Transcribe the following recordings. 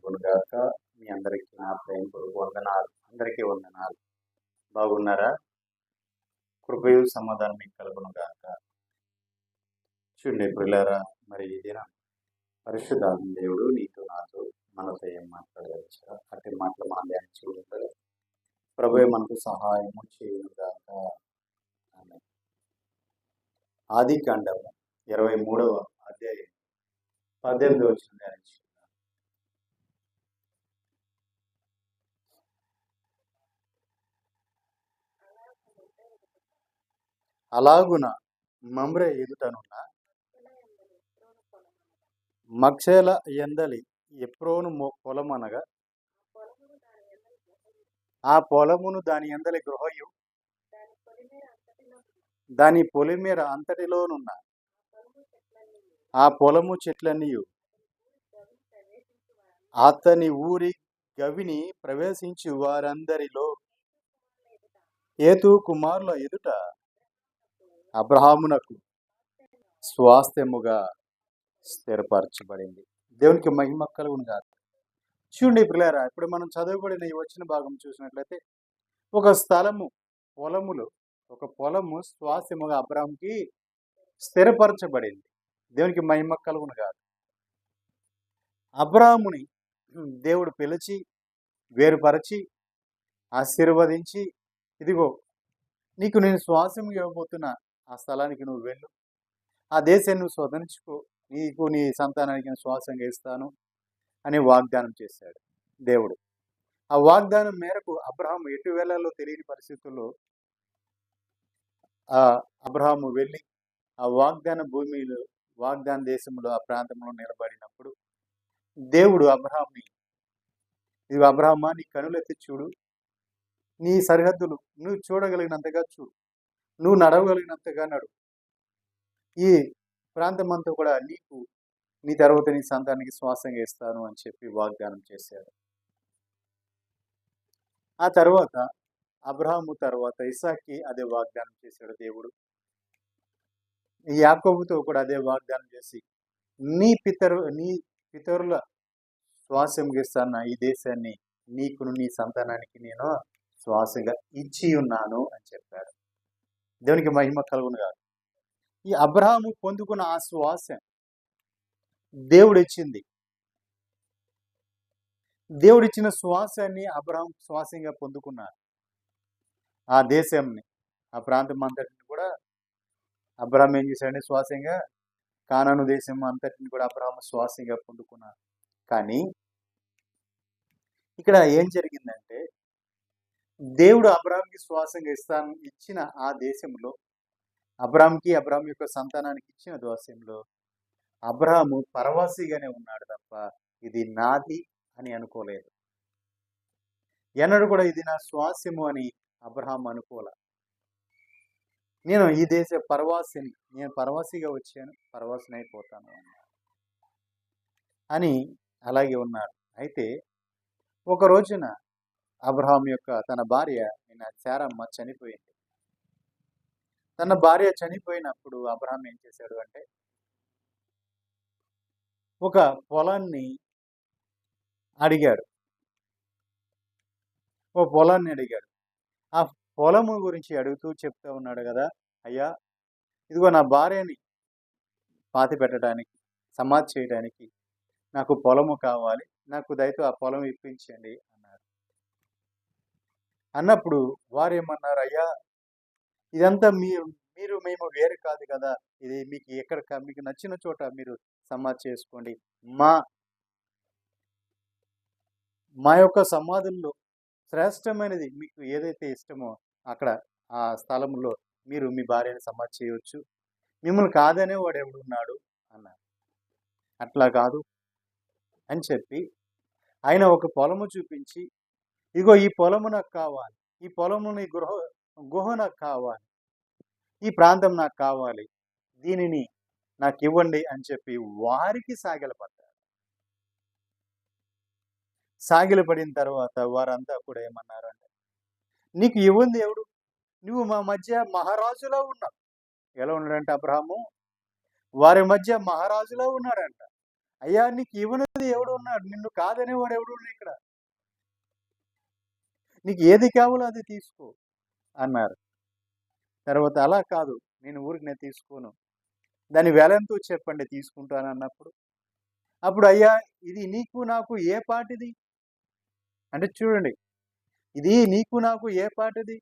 కలుగును గాక. మీ అందరికీ నా ప్రేమపూర్వక వందనాలు. అందరికీ వందనాలు. బాగున్నారా? కృపయు సమాధానం మీకు కలుగును గాక. చూడండి పిల్లరా, మరి ఈ దినం పరిశుద్ధాత్మ దేవుడు నీతో నాతో మనతో ఏం మాట్లాడవచ్చు? అట్టి మాటలు మనం ధ్యానించుకుంటారు. ప్రభువే మనకు సహాయము చేయను గాక. ఆది కాండము 23వ అధ్యాయం 18వ వచనం ధ్యానించుకుంటాం. అలాగున మమ్రే ఎదుటనున్న మక్సేల ఎందలి ఎప్రోను పొలమనగా ఆ పొలమును దాని ఎందలి గృహయు దాని పొలిమేర అంతటిలోనున్న ఆ పొలము చెట్లన్నీయు అతని ఊరి గవిని ప్రవేశించి వారందరిలో ఏతు కుమారుల ఎదుట అబ్రహామునకు స్వాస్థ్యముగా స్థిరపరచబడింది. దేవునికి మహిమ కలుగును గాక. చూడండి పిల్లరా, ఇప్పుడు మనం చదువుబడిన ఈ వచ్చిన భాగం చూసినట్లయితే ఒక స్థలము ఒక పొలము స్వాస్థ్యముగా అబ్రహాంకి స్థిరపరచబడింది. దేవునికి మహిమ కలుగును గాక. అబ్రహాముని దేవుడు పిలిచి వేరుపరచి ఆశీర్వదించి, ఇదిగో నీకు నేను స్వాస్థ్యం ఇవ్వబోతున్నా, ఆ స్థలానికి నువ్వు వెళ్ళు, ఆ దేశాన్ని నువ్వు స్వతంత్రించుకో, నీకు నీ సంతానానికి నేను స్వాస్థ్యంగా ఇస్తాను అని వాగ్దానం చేశాడు దేవుడు. ఆ వాగ్దానం మేరకు అబ్రహాము ఎటు వెళ్ళాలో తెలియని పరిస్థితుల్లో అబ్రహాము వెళ్ళి ఆ వాగ్దాన భూమిలో, వాగ్దాన దేశంలో, ఆ ప్రాంతంలో నిలబడినప్పుడు దేవుడు అబ్రహాంని, ఇది అబ్రహామా, నీ కనులెత్తి చూడు, నీ సరిహద్దులు నువ్వు చూడగలిగినంతగా చూడు, నువ్వు నడవగలిగినంతగా నడు, ఈ ప్రాంతం అంతా కూడా నీకు, నీ తర్వాత నీ సంతానానికి స్వాస్థ్యంగా ఇస్తాను అని చెప్పి వాగ్దానం చేశాడు. ఆ తర్వాత అబ్రహాము తర్వాత ఇస్సాక్కి అదే వాగ్దానం చేశాడు దేవుడు. యాకోబుతో కూడా అదే వాగ్దానం చేసి, నీ పితరుల స్వాస్థ్యంగా ఇస్తాను ఈ దేశాన్ని, నీకును నీ సంతానానికి నేను శ్వాసంగా ఇచ్చి ఉన్నాను అని చెప్పాడు. దేవునికి మహిమ కలుగును కాదు. ఈ అబ్రహాము పొందుకున్న ఆ శ్వాసం దేవుడు ఇచ్చింది. దేవుడిచ్చిన శ్వాసాన్ని అబ్రహాం శ్వాసంగా పొందుకున్నాడు. ఆ దేశంని, ఆ ప్రాంతం అంతటిని కూడా అబ్రహాం ఏం చేశాడని శ్వాసంగా, కానాను దేశం అంతటిని కూడా అబ్రహాం శ్వాసంగా పొందుకున్నాడు. కానీ ఇక్కడ ఏం జరిగిందంటే, దేవుడు అబ్రహాంకి శ్వాసంగా ఇచ్చిన ఆ దేశంలో, అబ్రహాం యొక్క సంతానానికి ఇచ్చిన దేశంలో అబ్రహాము పరవాసిగానే ఉన్నాడు తప్ప ఇది నాది అని అనుకోలేదు. ఎన్నడూ కూడా ఇది నా స్వాస్యము అని అబ్రహాం అనుకోలే. నేను ఈ దేశ పరవాసిని, నేను పరవాసిగా వచ్చాను, పరవాసిని అయిపోతాను అని అలాగే ఉన్నాడు. అయితే ఒక రోజున అబ్రహాం యొక్క తన భార్య శారమ్మ చనిపోయింది. తన భార్య చనిపోయినప్పుడు అబ్రహాం ఏం చేశాడు అంటే, ఒక పొలాన్ని అడిగాడు. ఆ పొలము గురించి అడుగుతూ చెప్తూ ఉన్నాడు కదా, అయ్యా ఇదిగో నా భార్యని పాతి పెట్టడానికి, సమాధి చేయడానికి నాకు పొలము కావాలి, నాకు దయతో ఆ పొలం ఇప్పించండి అన్నాడు. అన్నప్పుడు వారు ఏమన్నారు, అయ్యా ఇదంతా మేము వేరు కాదు కదా, ఇది మీకు నచ్చిన చోట మీరు సమాధి చేసుకోండి, మా యొక్క సమాధుల్లో శ్రేష్టమైనది మీకు ఏదైతే ఇష్టమో అక్కడ ఆ స్థలంలో మీరు మీ భార్యని సమాధి చేయవచ్చు, మిమ్మల్ని కాదనే వాడు ఎవడున్నాడు అన్నారు. అట్లా కాదు అని చెప్పి ఆయన ఒక పొలము చూపించి, ఇగో ఈ పొలము నాకు కావాలి, ఈ పొలముని గుహ నాకు కావాలి, ఈ ప్రాంతం నాకు కావాలి, దీనిని నాకు ఇవ్వండి అని చెప్పి వారికి సాగిలపడ్డాడు. సాగిలపడిన తర్వాత వారంతా కూడా ఏమన్నారు అంటే, నీకు ఇవ్వంది ఎవడు, నువ్వు మా మధ్య మహారాజులో ఉన్నావు. ఎలా ఉన్నాడంటే అబ్రహాము వారి మధ్య మహారాజులో ఉన్నాడంట. అయ్యా నీకు ఇవ్వను ఎవడు ఉన్నాడు? నిన్ను కాదనేవాడు ఎవడు ఉన్నాడు ఇక్కడ? నీకు ఏది కావాలో అది తీసుకో అన్నారు. తర్వాత అలా కాదు, నేను ఊరికనే తీసుకోను. దాని వెలెంతో చెప్పండి తీసుకుంటానన్నప్పుడు. అప్పుడు అయ్యా ఇది నీకు నాకు ఏ పాటిది? అంటే చూడండి, ఇది నీకు నాకు ఏ పాటిది?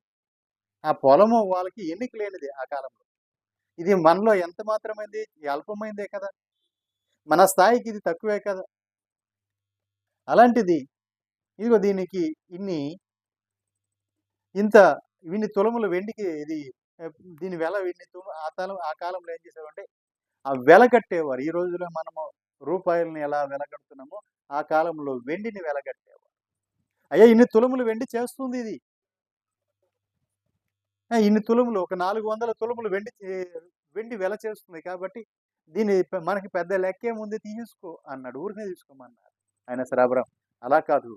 ఆ పొలము వాళ్ళకి ఎన్నిక లేనిది ఆ కాలంలో. ఇది మనలో ఎంత మాత్రమైంది? అల్పమైందే కదా! మన స్థాయికి ఇది తక్కువే కదా! అలాంటిది ఇదిగో దీనికి ఇన్ని ఇంత ఇన్ని తులములు వెండికి ఇది దీని వెల ఇన్ని ఆ కాలంలో ఏం చేసేవారంటే ఆ వెల కట్టేవారు. ఈ రోజుల్లో మనము రూపాయలని ఎలా వెలకడుతున్నామో ఆ కాలంలో వెండిని వెలకట్టేవారు. అయ్యా ఇన్ని తులములు వెండి చేస్తుంది ఇది. ఇన్ని తులములు ఒక 400 తులములు వెండి వెల చేస్తుంది కాబట్టి దీని మనకి పెద్ద లెక్కేముంది తీసుకో అన్నాడు. ఊరికనే తీసుకోమన్నారు. అయినా సరే అబ్రాహాం అలా కాదు.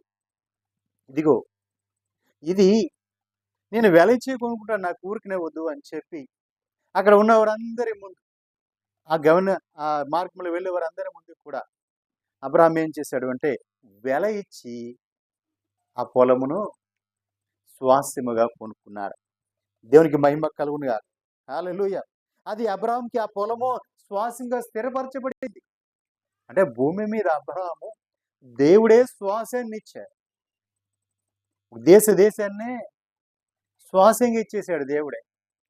ఇదిగో ఇది నేను వెల ఇచ్చి కొనుక్కుంటాను, నాకు ఊరికనే వద్దు అని చెప్పి అక్కడ ఉన్నవారందరి ముందు ఆ మార్గంలో వెళ్ళే వారందరి ముందు కూడా అబ్రాహాం ఏం చేశాడు అంటే వెల ఇచ్చి ఆ పొలమును స్వాస్థ్యముగా కొనుక్కున్నాడు. దేవునికి మహిమ కలుగునుగా. హల్లెలూయా. అది అబ్రాహాంకి ఆ పొలము శ్వాసంగా స్థిరపరచబడింది. అంటే భూమి మీద అబ్రాహాము దేవుడే శ్వాసాన్ని ఇచ్చాడు. దేశాన్నే శ్వాసంగా ఇచ్చేశాడు దేవుడే.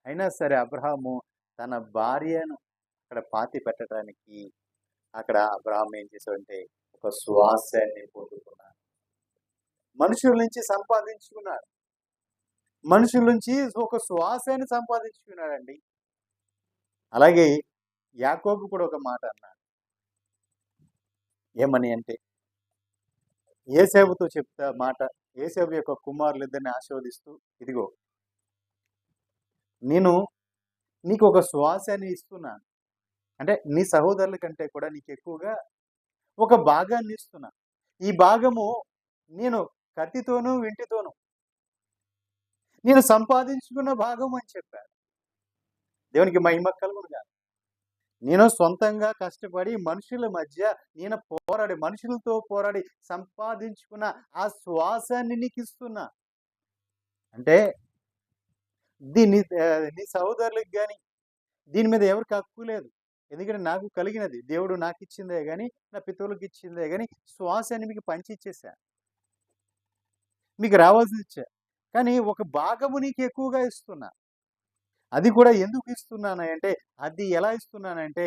అయినా సరే అబ్రాహాము తన భార్యను అక్కడ పాతి పెట్టడానికి అక్కడ అబ్రాహాం ఏం చేశాడంటే ఒక శ్వాసాన్ని పొందుకున్నాడు. మనుషుల నుంచి సంపాదించుకున్నాడు. మనుషుల నుంచి ఒక శ్వాసాన్ని సంపాదించుకున్నాడండి. అలాగే యాకోబు కూడా ఒక మాట అన్నాడు. ఏమని అంటే ఏసేవుతో చెప్తా మాట, ఏసేవు యొక్క కుమారులిద్దరిని ఆశీర్వదిస్తూ ఇదిగో నేను నీకు ఒక శ్వాసాన్ని ఇస్తున్నాను. అంటే నీ సహోదరుల కంటే కూడా నీకు ఎక్కువగా ఒక భాగాన్ని ఇస్తున్నా. ఈ భాగము నేను కత్తితోనూ వింటితోనూ నేను సంపాదించుకున్న భాగం అని చెప్పాడు. దేవునికి మహిమ కలుగునుగా. నేను సొంతంగా కష్టపడి మనుషుల మధ్య మనుషులతో పోరాడి సంపాదించుకున్న ఆ శ్వాసాన్ని నీకు ఇస్తున్నా. అంటే నీ సహోదరులకు కానీ దీని మీద ఎవరికి హక్కు లేదు. ఎందుకంటే నాకు కలిగినది దేవుడు నాకు ఇచ్చిందే కానీ నా పితరులకు ఇచ్చిందే కానీ శ్వాసాన్ని మీకు పంచి ఇచ్చేసా, మీకు రావాల్సింది ఇచ్చా. కానీ ఒక భాగము నీకు ఎక్కువగా ఇస్తున్నా. అది కూడా ఎందుకు ఇస్తున్నానంటే అది ఎలా ఇస్తున్నానంటే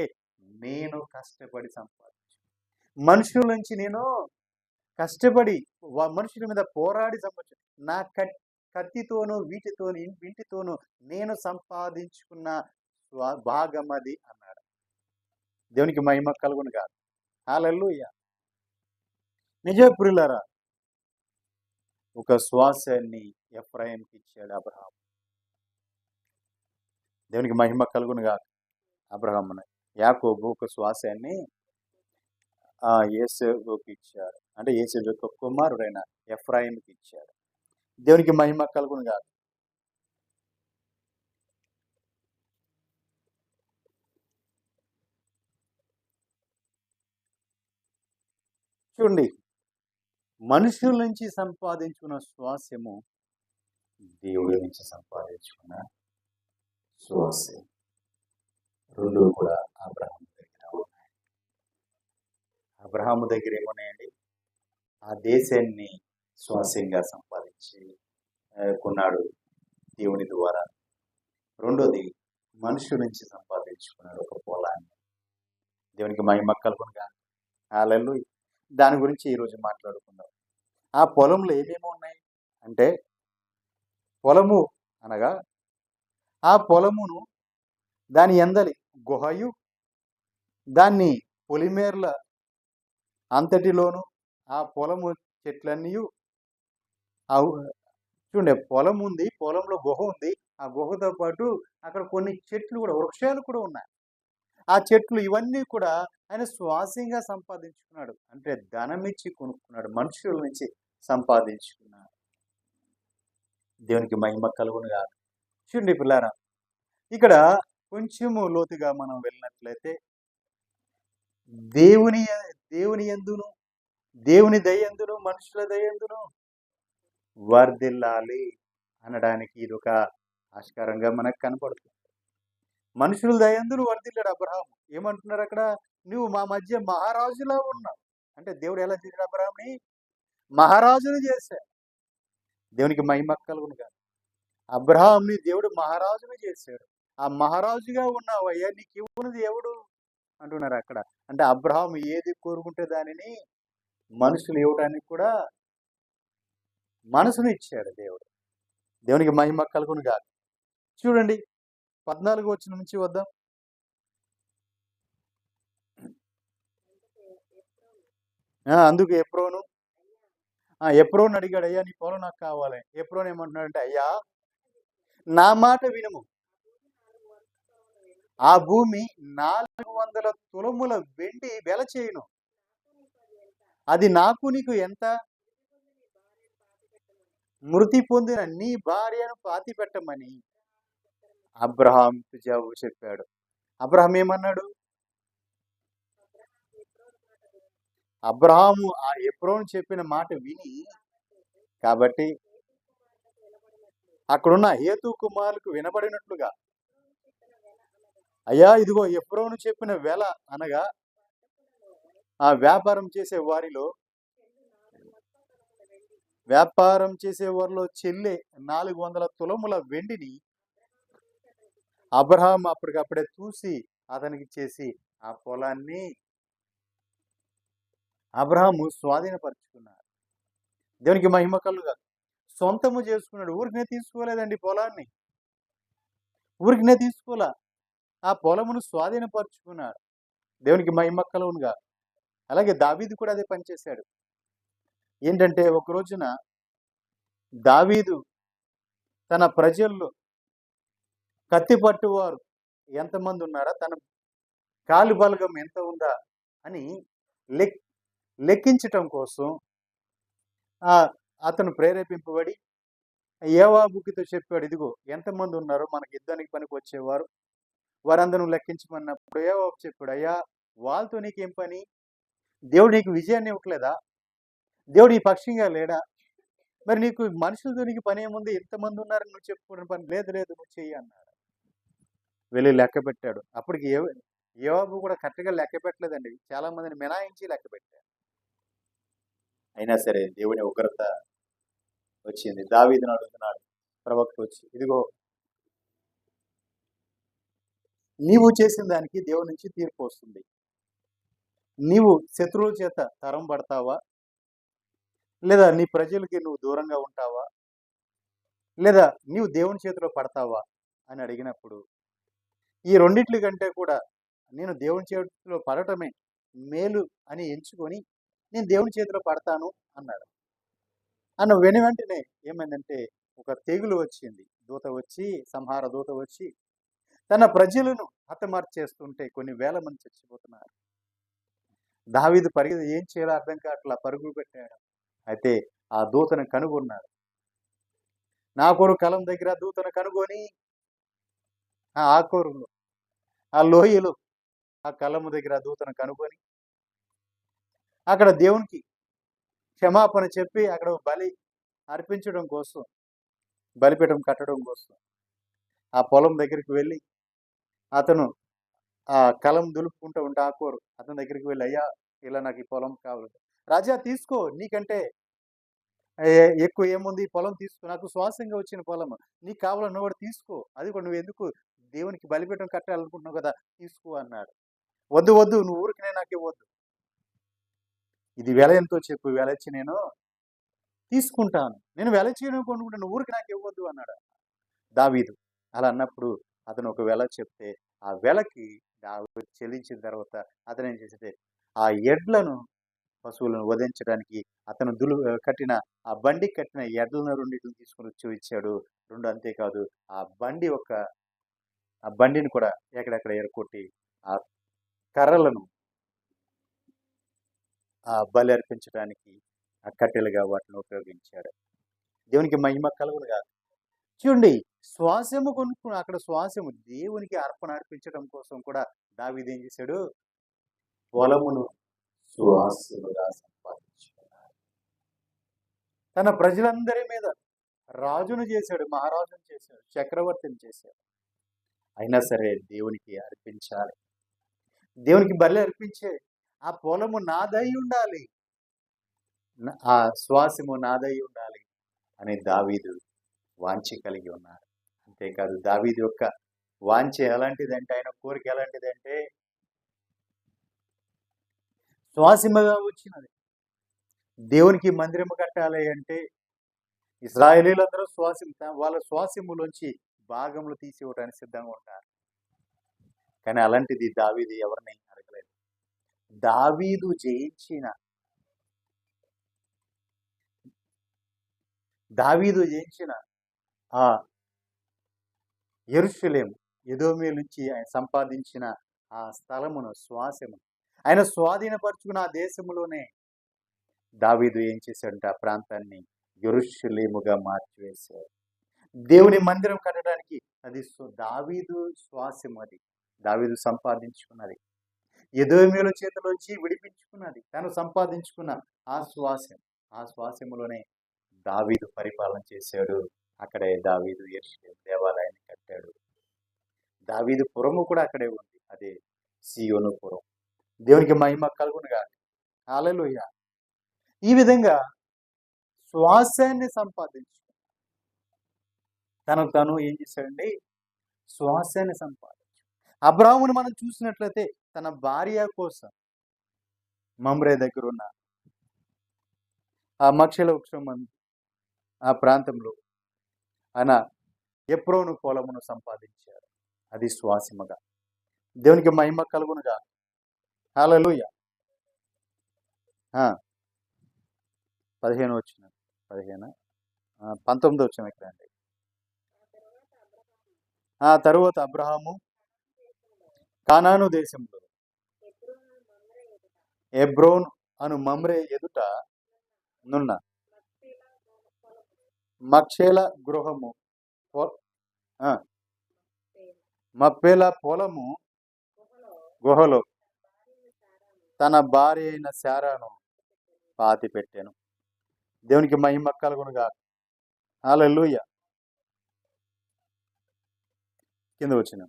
నేను కష్టపడి సంపాదించు మనుషుల నుంచి నేను కష్టపడి మనుషుల మీద పోరాడి సంపాదించు నా కత్తితోనూ వీటితోనూ నేను సంపాదించుకున్న భాగం అది అన్నాడు. దేవునికి మహిమ కలుగును కాదు. హల్లెలూయా. నిజ ప్రియులారా, ఒక శ్వాసాన్ని ఎఫ్రాయిముకి ఇచ్చాడు అబ్రహాం. దేవునికి మహిమ కలుగును కాదు. అబ్రహామును యాకోబు ఒక శ్వాసాన్ని యేసేవుకి ఇచ్చాడు. అంటే యేసేవు యొక్క కుమారుడైన ఎఫ్రాయిముకి ఇచ్చాడు. దేవునికి మహిమ కలుగును కాదు. చూడండి, మనుషుల నుంచి సంపాదించుకున్న శ్వాసము దేవుడి నుంచి సంపాదించుకున్న శ్వాసం రెండు కూడా అబ్రహాము దగ్గర ఉన్నాయి. అబ్రహాము దగ్గర ఏమున్నాయండి? ఆ దేశాన్ని శ్వాసంగా సంపాదించి కొన్నాడు దేవుని ద్వారా. రెండోది మనుషుల నుంచి సంపాదించుకున్నాడు ఒక పొలాన్ని. దేవునికి మహిమ కలుగునుగా. హల్లెలూయా. దాని గురించి ఈరోజు మాట్లాడుకుందాం. ఆ పొలంలో ఏమేమి ఉన్నాయి అంటే పొలము అనగా ఆ పొలమును దాని ఎందలి గుహయు దాన్ని పొలిమేర్ల అంతటిలోను ఆ పొలము చెట్లన్నీ చూడండి, పొలం ఉంది, పొలంలో గుహ ఉంది. ఆ గుహతో పాటు అక్కడ కొన్ని చెట్లు కూడా వృక్షాలు కూడా ఉన్నాయి. ఆ చెట్లు ఇవన్నీ కూడా ఆయన స్వాసంగా సంపాదించుకున్నాడు. అంటే ధనం ఇచ్చి కొనుక్కున్నాడు, మనుషుల నుంచి సంపాదించుకున్నాడు. దేవునికి మహిమ కలుగును కాదు. చూడండి పిల్లారా, ఇక్కడ కొంచెము లోతుగా మనం వెళ్ళినట్లయితే దేవుని యందును దేవుని దయందును మనుషుల దయందును వర్ధిల్లాలి అనడానికి ఇది ఒక ఆస్కారంగా మనకు కనపడుతుంది. మనుషుల దయందును వర్ధిల్లాడు అబ్రహాము. ఏమంటున్నారు అక్కడ? నువ్వు మా మధ్య మహారాజులా ఉన్నావు. అంటే దేవుడు ఎలా చేశాడు అబ్రహాంని? మహారాజుని చేశాడు. దేవునికి మహిమ కలుగునుగా. అబ్రహాంని దేవుడు మహారాజుని చేశాడు. ఆ మహారాజుగా ఉన్నావు అయ్యా, నీకు ఇవ్వనిది ఎవడు అంటున్నారు అక్కడ. అంటే అబ్రహాం ఏది కోరుకుంటే దానిని మనుషులు ఇవ్వడానికి కూడా మనసును ఇచ్చాడు దేవుడు. దేవునికి మహిమ కలుగును గాక. చూడండి 14వ వచనం నుంచి వద్దాం. అందుకు ఎప్రోను అడిగాడు, అయ్యా నీ పొలం నాకు కావాలి. ఎప్రోను ఏమంటున్నాడంటే, అయ్యా నా మాట వినుము, ఆ భూమి 400 తులముల వెండి వెల చేయును, అది నాకు నీకు ఎంత? మృతి పొందిన నీ భార్యను పాతి పెట్టమని అబ్రహాంకు జవాబు చెప్పాడు. అబ్రహాం ఏమన్నాడు? అబ్రహాము ఆ ఎప్రోను చెప్పిన మాట విని, కాబట్టి అక్కడున్న హేతు కుమారులకు వినబడినట్లుగా, అయ్యా ఇదిగో ఎప్రోను చెప్పిన వెల అనగా ఆ వ్యాపారం చేసే వారిలో చెల్లే 400 తులముల వెండిని అబ్రహాం అప్పటికప్పుడే చూసి అతనికి చేసి ఆ పొలాన్ని అబ్రహాము స్వాధీనపరుచుకున్నాడు. దేవునికి మహిమ కలుగుగా. సొంతము చేసుకున్నాడు. ఊరికనే తీసుకోలేదండి పొలాన్ని, ఊరికనే తీసుకోలే. ఆ పొలమును స్వాధీనపరుచుకున్నాడు. దేవునికి మహిమ కలుగునుగా. అలాగే దావీదు కూడా అదే పనిచేశాడు. ఏంటంటే ఒక రోజున దావీదు తన ప్రజల్లో కత్తి పట్టువారు ఎంతమంది ఉన్నారా, తన కాలు బలగం ఎంత ఉందా అని లెక్కించటం కోసం అతను ప్రేరేపింపబడి యోవాబుతో చెప్పాడు, ఇదిగో ఎంతమంది ఉన్నారో మనకి యుద్ధానికి పనికి వచ్చేవారు, వారందరూ లెక్కించమన్నప్పుడు యోవాబు చెప్పాడు, అయ్యా వాళ్ళతో నీకేం పని? దేవుడు నీకు విజయాన్ని ఇవ్వట్లేదా? దేవుడు ఈ పక్షంగా లేడా? మరి నీకు మనుషులతో నీకు పని ఏముంది? ఎంతమంది ఉన్నారని నువ్వు చెప్పుకోవడం పని లేదు, నువ్వు చెయ్యి అన్నాడు. వెళ్ళి లెక్క పెట్టాడు. అప్పటికి యోవాబు కూడా కరెక్ట్గా లెక్క పెట్టలేదండి, చాలా మందిని మినాయించి లెక్క పెట్టాడు. అయినా సరే దేవుని ఉగ్రత వచ్చింది. దావీదును అడుగుతున్నాడు ప్రవక్త వచ్చి, ఇదిగో నీవు చేసిన దానికి దేవుడి నుంచి తీర్పు వస్తుంది. నీవు శత్రువుల చేత తరం పడతావా, లేదా నీ ప్రజలకి నువ్వు దూరంగా ఉంటావా, లేదా నీవు దేవుని చేతిలో పడతావా అని అడిగినప్పుడు, ఈ రెండిట్ల కంటే కూడా నేను దేవుని చేతిలో పడటమే మేలు అని ఎంచుకొని నేను దేవుని చేతిలో పడతాను అన్నాడు. అన్న వెంటనే ఏమైందంటే ఒక తెగులు వచ్చింది. సంహార దూత వచ్చి తన ప్రజలను హతమార్చేస్తుంటే కొన్ని వేల మంది చచ్చిపోతున్నారు. దావీదు ఏం చేయాలో అర్థం కావట్లా, పరుగులు పెట్టాడు. అయితే ఆ దూతను కనుగొన్నాడు. నాకోరు కలం దగ్గర దూతను కనుగొని ఆ ఆకోరులో ఆ లోయలో ఆ కలము దగ్గర దూతను కనుగొని అక్కడ దేవునికి క్షమాపణ చెప్పి అక్కడ బలి అర్పించడం కోసం, బలిపీఠం కట్టడం కోసం ఆ పొలం దగ్గరికి వెళ్ళి అతను ఆ కలం దులుపుకుంటూ ఉంటే ఆకోరు అతని దగ్గరికి వెళ్ళి, అయ్యా ఇలా నాకు ఈ పొలం కావాలి. రాజా తీసుకో, నీకంటే ఎక్కువ ఏముంది, పొలం తీసుకో, నాకు శ్వాసంగా వచ్చిన పొలం, నీకు కావాలన్న కూడా తీసుకో, అది కూడా నువ్వు ఎందుకు దేవునికి బలిపీఠం కట్టాలనుకుంటున్నావు కదా, తీసుకో అన్నాడు. వద్దు నువ్వు ఊరికినే నాకు ఇవ్వద్దు, ఇది వెల ఎంతో చెప్పు, వెలచ్చి నేను తీసుకుంటాను, నేను వెలచ్చి కొనుక్కుంటాను, ఊరికి నాకు ఇవ్వద్దు అన్నాడు దావీదు. అలా అన్నప్పుడు అతను ఒక వెల చెప్తే ఆ వెలకి దావీదు చెల్లించిన తర్వాత అతను ఏం చేస్తే ఆ ఎడ్లను పశువులను వధించడానికి అతను కట్టిన ఆ బండికి కట్టిన ఎడ్లను రెండింటిని తీసుకుని వచ్చి ఇచ్చాడు. అంతేకాదు ఆ బండిని కూడా ఎక్కడెక్కడ ఎరకొట్టి ఆ కర్రలను ఆ బలి అర్పించడానికి ఆ కట్టెలుగా వాటిని ఉపయోగించాడు. దేవునికి మహిమ కలుగును కాదు. చూడండి, శ్వాసము కొనుక్కుని అక్కడ శ్వాసము దేవునికి అర్పణ అర్పించడం కోసం కూడా దావీదు ఏం చేశాడు? పొలమును శ్వాసముగా సంపాదించాడు. తన ప్రజలందరి మీద రాజును చేశాడు, మహారాజును చేశాడు, చక్రవర్తిని చేశాడు. అయినా సరే దేవునికి అర్పించాలి. దేవునికి బలి అర్పించే ఆ పొలము నాదై ఉండాలి, ఆ శ్వాసము నాదై ఉండాలి అని దావీదు వాంఛ కలిగి ఉన్నాడు. అంతేకాదు దావీదు యొక్క వాంఛ ఎలాంటిదంటే, ఆయన కోరిక ఎలాంటిదంటే శ్వాసముగా వచ్చినది. దేవునికి మందిరము కట్టాలి అంటే ఇశ్రాయేలీలందరూ వాళ్ళ శ్వాసములోంచి భాగములు తీసి ఇవ్వడానికి సిద్ధంగా ఉంటారు. కానీ అలాంటిది దావీదు ఎవరిని అడగలేదు. దావీదు జయించిన ఆ యెరూషలేము, ఎదోమీయుల నుంచి ఆయన సంపాదించిన ఆ స్థలమును, శ్వాసము ఆయన స్వాధీనపరుచుకున్న ఆ దేశములోనే దావీదు ఏం చేశాడంటే ఆ ప్రాంతాన్ని యెరూషలేముగా మార్చివేశాడు. దేవుని మందిరం కట్టడానికి అది దావీదు శ్వాసము, అది దావీదు సంపాదించుకున్నది, ఎదోమీయుల చేతిలోంచి విడిపించుకున్నది, తను సంపాదించుకున్న ఆ శ్వాసములోనే దావీదు పరిపాలన చేశాడు. అక్కడే దావీదు యెరూషలేము దేవాలయాన్ని కట్టాడు. దావీదు పురము కూడా అక్కడే ఉంది, అదే సీయోను పురం. దేవునికి మహిమ కలుగునుగాక. హల్లెలూయా. ఈ విధంగా శ్వాసాన్ని సంపాదించుకున్నాడు. తను ఏం చేశాడండి? శ్వాసాన్ని సంపాదించు. అబ్రాహామును మనం చూసినట్లయితే తన భార్య కోసం మమ్రే దగ్గర ఉన్న ఆ మక్షల వృక్షం ఆ ప్రాంతంలో ఆయన ఎప్రోను పొలమును సంపాదించాడు. అది శ్వాసముగా. దేవునికి మహిమ కలుగునుగా. హల్లెలూయా. 15 వచ్చిన 19 వచ్చిన ఇక్కడ అండి. ఆ తరువాత అబ్రహాము కానాను దేశంలో ఎబ్రోన్ అను మమ్రే ఎదుట నున్న మక్షేల గృహము మప్పేల పొలము గుహలో తన భార్య అయిన శారాను పాతి పెట్టాను. దేవునికి మహిమ కలుగునుగా. హల్లెలూయా. కింద వచ్చిన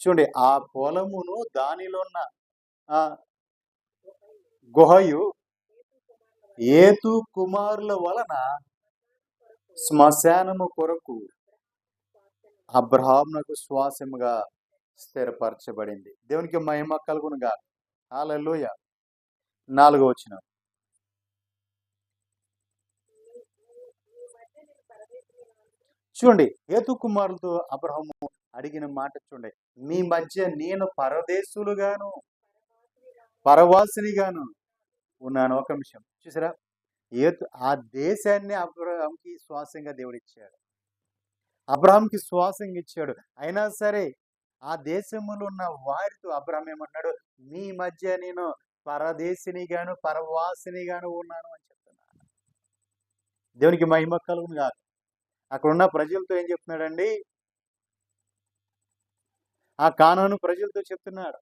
చూడండి, ఆ పొలమును దానిలో ఉన్న గుహయు ఏతు కుమారుల వలన శ్మశానము కొరకు అబ్రహామునకు శ్వాసముగా స్థిరపరచబడింది. దేవునికి మహిమ కలుగునుగా. హల్లెలూయా. 4వ వచనం. చూడండి, ఏతు కుమారులతో అబ్రహాము అడిగిన మాట చూడండి, మీ మధ్య నేను పరదేశులుగాను పరవాసినిగాను ఉన్నాను. ఒక నిమిషం చూసారా, ఆ దేశాన్ని అబ్రహాంకి శ్వాసంగా దేవుడు ఇచ్చాడు, అబ్రహాంకి శ్వాసంగా ఇచ్చాడు. అయినా సరే ఆ దేశంలో ఉన్న వారితో అబ్రహాం ఏమన్నాడు? మీ మధ్య నేను పరదేశినిగాను పరవాసినిగాను ఉన్నాను అని చెప్తున్నాడు. దేవునికి మహిమ కలుగును కాదు. అక్కడ ఉన్న ప్రజలతో ఏం చెప్తున్నాడండి? ఆ కానాను ప్రజలతో చెప్తున్నాడు,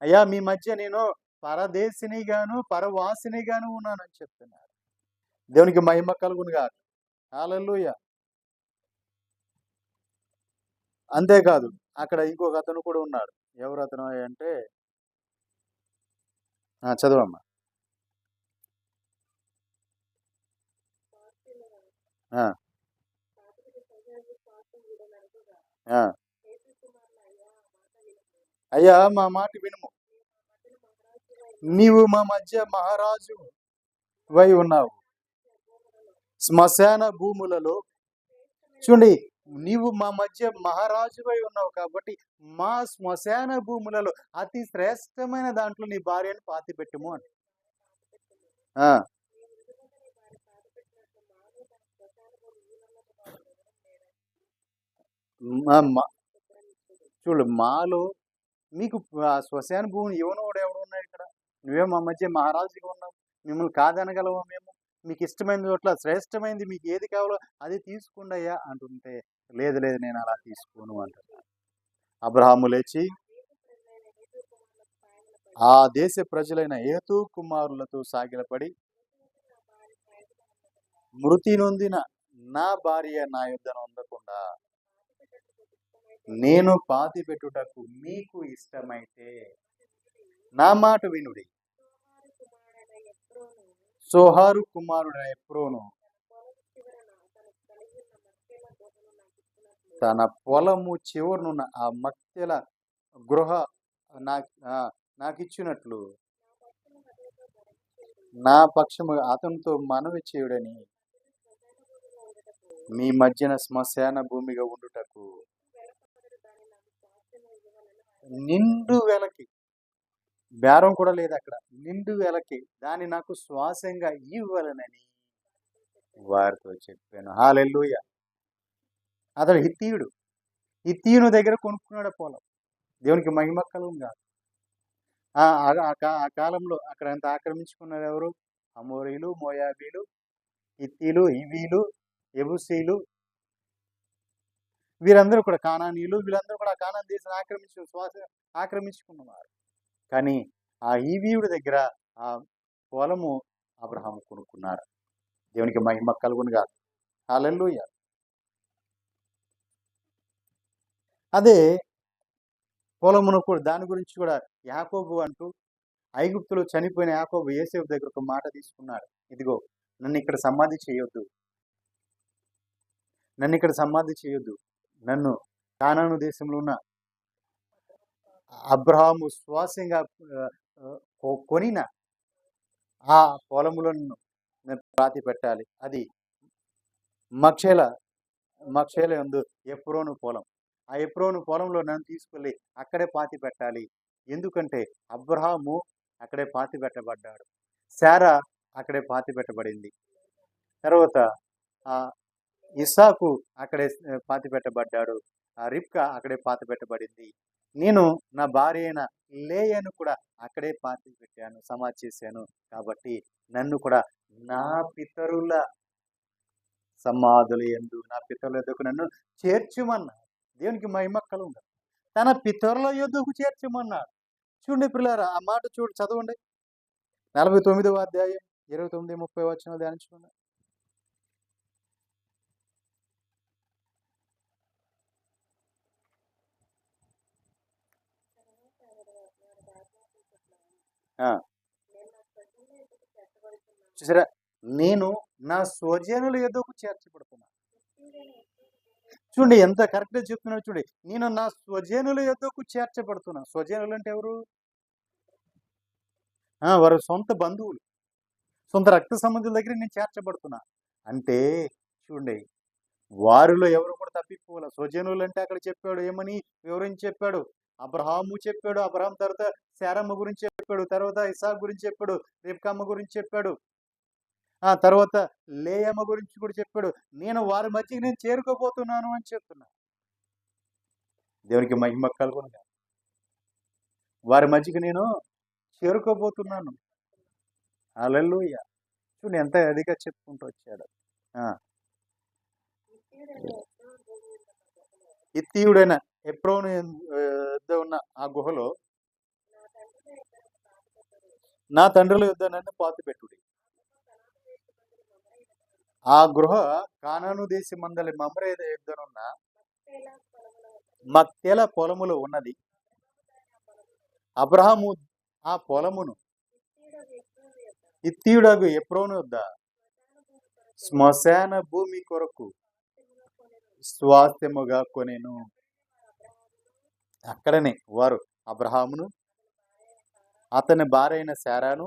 అయ్యా మీ మధ్య నేను పరదేశినిగాను పరవాసినిగాను ఉన్నాను అని చెప్తున్నాడు. దేవునికి మహిమ కలుగును కాదు. హల్లెలూయా. అంతేకాదు అక్కడ ఇంకొక అతను కూడా ఉన్నాడు. ఎవరు అతను అంటే చదవమ్మా. అయ్యా మా మాట వినుము, నీవు మా మధ్య మహారాజు వై ఉన్నావు శ్మశాన భూములలో. చూడండి, నీవు మా మధ్య మహారాజువై ఉన్నావు కాబట్టి మా శ్మశాన భూములలో అతి శ్రేష్టమైన దాంట్లో నీ భార్యను పాతి పెట్టుము అని. చూడు, మాలో మీకు శ్మశాన భూమిని ఇవ్వనోడు ఎవడు ఉన్నాడు ఇక్కడ? నువ్వే మా మధ్య మహారాజుగా ఉన్నావు, మిమ్మల్ని కాదనగలవా మేము? మీకు ఇష్టమైన చోట్ల శ్రేష్టమైనది మీకు ఏది కావాలో అది తీసుకుండయ్యా అంటుంటే, లేదు లేదు నేను అలా తీసుకోను అంటున్నాను. అబ్రహాము లేచి ఆ దేశ ప్రజలైన ఏతు కుమారులతో సాగిలపడి మృతి నొందిన నా భార్య నా యొద్ద ఉండకుండా నేను పాతి పెట్టుటకు మీకు ఇష్టమైతే నా మాట వినుడి. సోహారు కుమారుడైన ఎఫ్రోను తన పొలము చివరనున్న ఆ మక్తెల గృహ నాకిచ్చినట్లు నా పక్షము అతనితో మనవి చేయుడని మీ మధ్యన శ్మశాన భూమిగా ఉండుటకు నిండు వెలకి, బేరం కూడా లేదు అక్కడ, నిండు వెలకి దాన్ని నాకు శ్వాసంగా ఇవ్వాలనని వారితో చెప్పాను. హల్లెలూయా. అతడు హిత్తీయుడు. హిత్తీయుని దగ్గర కొనుక్కున్నాడు పొలం. దేవునికి మహిమ కలుగును. ఆ కాలంలో అక్కడ ఎంత ఆక్రమించుకున్నారు ఎవరు? అమోరీలు, మోయాబీలు, హిత్తీలు, హివీలు, యెబూసీలు, వీరందరూ కూడా కానానీయులు, వీళ్ళందరూ కూడా కానాన్ దేశాన్ని ఆక్రమించుకున్నారు. కానీ ఆ హివీయుడి దగ్గర ఆ పొలము అబ్రహాము కొనుక్కున్నారు. దేవునికి మహిమ కలుగునుగా. హల్లెలూయా. అదే పొలమును కూడా దాని గురించి కూడా యాకోబు అంటూ ఐగుప్తులో చనిపోయిన యాకోబు యోసేపు దగ్గర ఒక మాట తీసుకున్నాడు. ఇదిగో నన్ను ఇక్కడ సమాధి చేయొద్దు, నన్ను ఇక్కడ సమాధి చేయొద్దు, నన్ను కానాను దేశంలో ఉన్న అబ్రహాము శ్వాసంగా కొనిన ఆ పొలములను నేను పాతి పెట్టాలి. అది మక్షేల యందు ఎఫ్రోను పొలం. ఆ ఎఫ్రోను పొలంలో నన్ను తీసుకెళ్ళి అక్కడే పాతి పెట్టాలి. ఎందుకంటే అబ్రహాము అక్కడే పాతి పెట్టబడ్డాడు, శారా అక్కడే పాతి పెట్టబడింది, తర్వాత ఇస్సాకు అక్కడే పాతి పెట్టబడ్డాడు, రిబ్కా అక్కడే పాతి పెట్టబడింది. నేను నా భార్య అయిన లేయను కూడా అక్కడే పాతి పెట్టాను, సమాధి చేశాను. కాబట్టి నన్ను కూడా నా పితరుల సమాధుల యందు, నా పితరుల యొద్దకు నన్ను చేర్చుమన్నాడు. దేవునికి మహిమ కలుగును. తన పితరుల యొద్దకు చేర్చమన్నాడు. చూడండి పిల్లారా, ఆ మాట చదవండి. 49వ అధ్యాయం 29, 30 వచనాలు ధ్యానించుకోండి. చూసారా, నేను నా స్వజనుల యొద్దకు చేర్చబడుతున్నా. చూడండి ఎంత కరెక్ట్గా చెప్తున్నాడు. చూడండి, నేను నా స్వజనుల యొద్దకు చేర్చబడుతున్నా. స్వజనులు అంటే ఎవరు? వారు సొంత బంధువులు, సొంత రక్త సంబంధుల దగ్గర నేను చేర్చబడుతున్నా అంటే చూడండి, వారిలో ఎవరు కూడా తప్పిపోలే. స్వజనులు అంటే అక్కడ చెప్పాడు ఏమని వివరించి చెప్పాడు. అబ్రహాము చెప్పాడు, అబ్రహాం తర్వాత శారమ్మ గురించి చెప్పాడు, తర్వాత ఇసాక్ గురించి చెప్పాడు, రిబ్కామ్మ గురించి చెప్పాడు, తర్వాత లేయమ్మ గురించి కూడా చెప్పాడు. నేను వారి మధ్యకి నేను చేరుకోబోతున్నాను అని చెప్తున్నా. దేవునికి మహిమ కలుగును. వారి మధ్యకి నేను చేరుకోబోతున్నాను. హల్లెలూయా. చూడండి ఎంత అదిగా చెప్పుకుంటూ వచ్చాడు. హిత్తీయుడైన ఎఫ్రోను యొద్ద ఉన్న ఆ గుహలో నా తండ్రుల యొద్ద నన్ను పాతి పెట్టుడి. ఆ గృహ కానాను దేశమందలి మమ్రే యొద్దనున్న మక్తెల పొలములో ఉన్నది. అబ్రహాము ఆ పొలమును హిత్తీయుడగు ఎఫ్రోను యొద్ద శ్మశాన భూమి కొరకు స్వాస్థ్యముగా కొనెను. అక్కడనే వారు అబ్రహామును అతని భార్య అయిన శారాను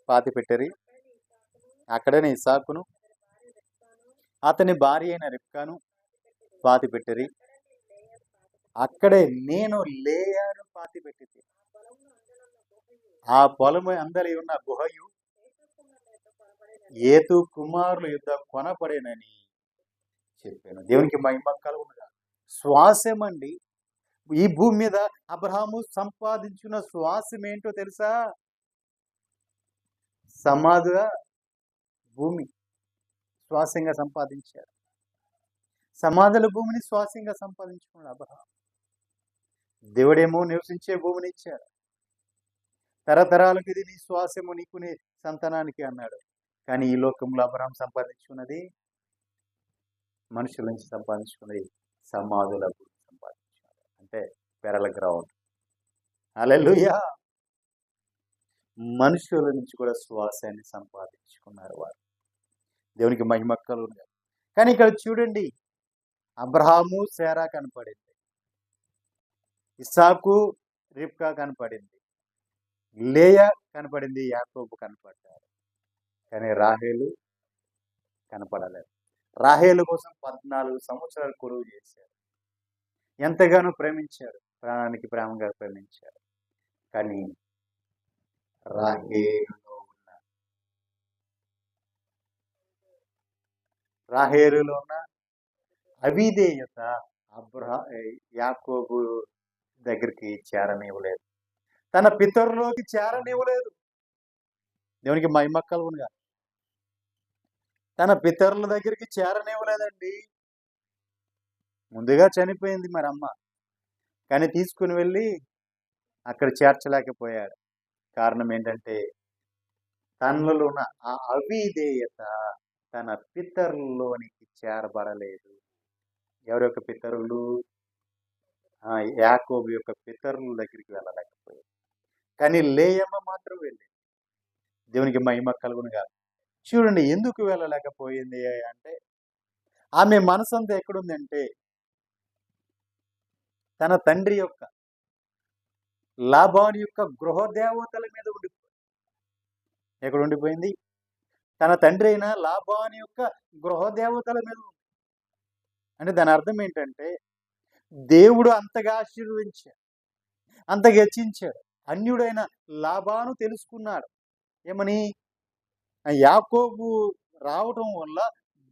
పాతి పెట్టరి. అక్కడనే ఇసాకును అతని భార్య అయిన రిబ్కాను పాతి పెట్టరి. అక్కడే నేను లేయాను పాతి పెట్టి ఆ పొలము అందరి ఉన్న గుహయు ఏతు కుమారుల యుద్ధ కొనపడేనని చెప్పాను. దేవునికి మహిమ కలుగునుగా. శ్వాసం అండి, ఈ భూమి మీద అబ్రహాము సంపాదించిన శ్వాసం ఏంటో తెలుసా? సమాధుల భూమి శ్వాసంగా సంపాదించాడు. సమాధుల భూమిని శ్వాసంగా సంపాదించుకున్నాడు అబ్రహాం. దేవుడేమో నివసించే భూమిని ఇచ్చాడు. తరతరాలకు ఇది నీ శ్వాసము, నీకు నీ సంతానానికి అన్నాడు. కానీ ఈ లోకంలో అబ్రహాం సంపాదించుకున్నది, మనుషుల నుంచి సంపాదించుకున్నది సమాధులకు సంపాదించుకున్నది, అంటే పెరల గ్రౌండ్. హల్లెలూయా! మనుషుల నుంచి కూడా శ్వాసాన్ని సంపాదించుకున్నారు వారు. దేవునికి మహిమ కలుగును. కానీ ఇక్కడ చూడండి, అబ్రహాము శారా కనపడింది, ఇస్సాకు రిబ్కా కనపడింది, లేయా కనపడింది, యాకోబు కనపడ్డారు. కానీ రాహేలు కనపడలేదు. రాహేలు కోసం 14 సంవత్సరాలు కొలువు చేశారు. ఎంతగానో ప్రేమించారు, ప్రాణానికి ప్రేమగా ప్రేమించారు. కానీ రాహేలులో ఉన్న అవిధేయత యాకోబు దగ్గరికి చేరనివ్వలేదు, తన పితరులోకి చేరనివ్వలేదు. దేవునికి మహిమ కలుగునుగా. తన పితరుల దగ్గరికి చేరనివ్వలేదండి. ముందుగా చనిపోయింది మరి అమ్మ, కానీ తీసుకుని వెళ్ళి అక్కడ చేర్చలేకపోయాడు. కారణం ఏంటంటే తనలో ఉన్న ఆ అవిధేయత తన పితరుల్లోనికి చేరబడలేదు. ఎవరి యొక్క పితరులు? యాకోబు యొక్క పితరుల దగ్గరికి వెళ్ళలేకపోయాడు. కానీ లేయమ్మ మాత్రం వెళ్ళింది. దేవునికి మహిమ కలుగునుగా. చూడండి, ఎందుకు వెళ్ళలేకపోయింది అంటే ఆమె మనసంతా ఎక్కడుందంటే తన తండ్రి యొక్క లాబాను యొక్క గృహదేవతల మీద ఉండిపోయింది. ఎక్కడ ఉండిపోయింది? తన తండ్రి అయిన లాబాను యొక్క గృహదేవతల మీద ఉంది. అంటే దాని అర్థం ఏంటంటే దేవుడు అంతగా ఆశీర్వదించాడు, అంతగా హెచ్చించాడు. అన్యుడైన లాబాను తెలుసుకున్నాడు ఏమని, యాకోబు రావడం వల్ల